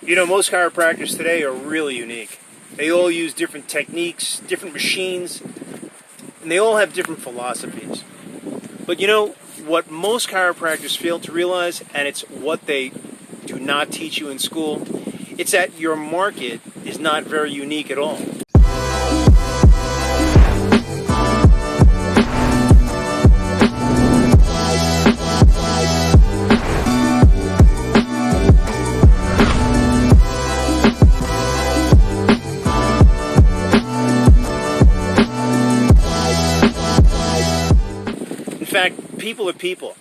You know, most chiropractors today are really unique. They all use different techniques, different machines, and they all have different philosophies. But you know, what most chiropractors fail to realize, and it's what they do not teach you in school, it's that your market is not very unique at all. In fact, people are people.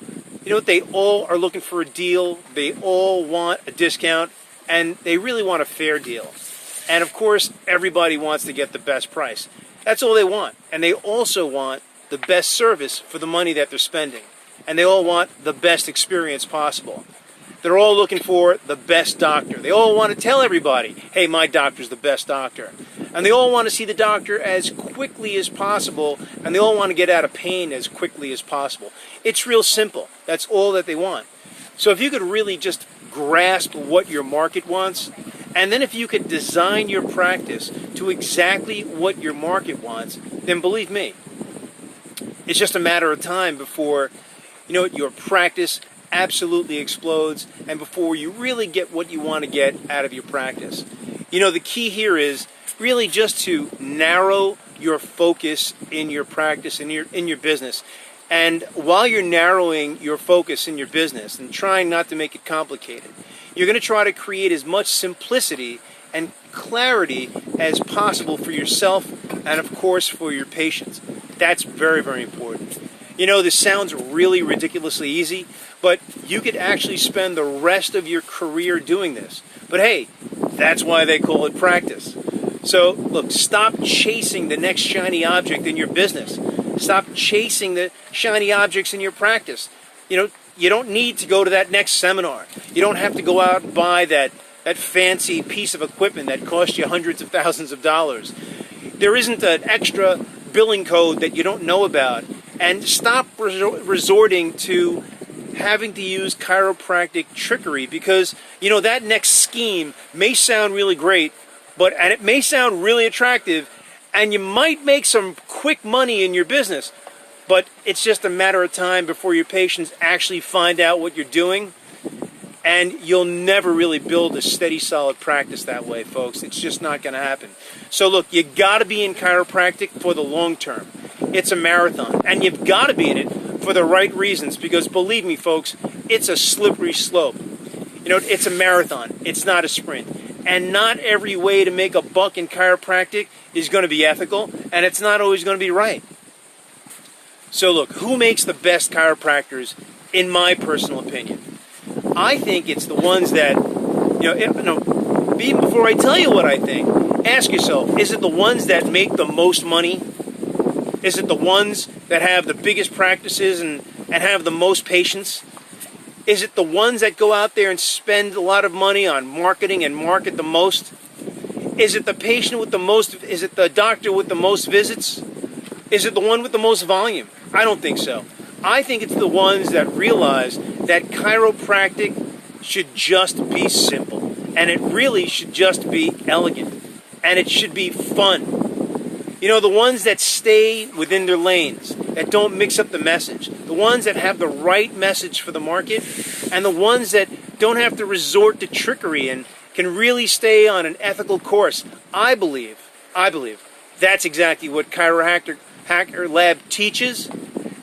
You know what? They all are looking for a deal. They all want a discount, and they really want a fair deal. And of course, everybody wants to get the best price. That's all they want. And they also want the best service for the money that they're spending. And they all want the best experience possible. They're all looking for the best doctor. They all want to tell everybody, hey, my doctor's the best doctor. And they all want to see the doctor as quickly as possible, and they all want to get out of pain as quickly as possible. It's real simple. That's all that they want. So if you could really just grasp what your market wants, and then if you could design your practice to exactly what your market wants, then believe me, it's just a matter of time before, you know, your practice absolutely explodes and before you really get what you want to get out of your practice. You know, the key here is really just to narrow your focus in your practice, in your business. And while you're narrowing your focus in your business and trying not to make it complicated, you're going to try to create as much simplicity and clarity as possible for yourself and, of course, for your patients. That's very, very important. You know, this sounds really ridiculously easy, but you could actually spend the rest of your career doing this. But hey, that's why they call it practice. So, look, stop chasing the next shiny object in your business. Stop chasing the shiny objects in your practice. You know, you don't need to go to that next seminar. You don't have to go out and buy that fancy piece of equipment that costs you hundreds of thousands of dollars. There isn't an extra billing code that you don't know about. And stop resorting to having to use chiropractic trickery because, you know, that next scheme may sound really great, and it may sound really attractive, and you might make some quick money in your business, but it's just a matter of time before your patients actually find out what you're doing, and you'll never really build a steady, solid practice that way, folks. It's just not going to happen. So look, you got to be in chiropractic for the long term. It's a marathon, and you've got to be in it for the right reasons, because believe me, folks, it's a slippery slope. You know, it's a marathon. It's not a sprint. And not every way to make a buck in chiropractic is going to be ethical, and it's not always going to be right. So look, who makes the best chiropractors, in my personal opinion? I think it's the ones that, even before I tell you what I think, ask yourself, is it the ones that make the most money? Is it the ones that have the biggest practices and have the most patients? Is it the ones that go out there and spend a lot of money on marketing and market the most? Is it the patient with the most? Is it the doctor with the most visits? Is it the one with the most volume? I don't think so. I think it's the ones that realize that chiropractic should just be simple, and it really should just be elegant, and it should be fun. You know, the ones that stay within their lanes, that don't mix up the message, the ones that have the right message for the market, and the ones that don't have to resort to trickery and can really stay on an ethical course. I believe that's exactly what Chirohacker-Lab teaches,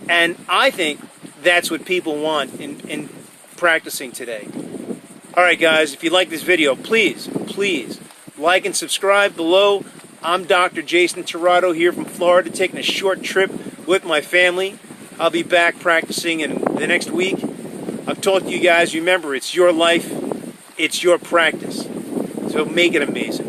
and I think that's what people want in practicing today. All right, guys, if you like this video, please like and subscribe below. I'm Dr. Jason Tirado here from Florida, taking a short trip with my family. I'll be back practicing in the next week. I've taught you guys, remember, it's your life, it's your practice. So make it amazing.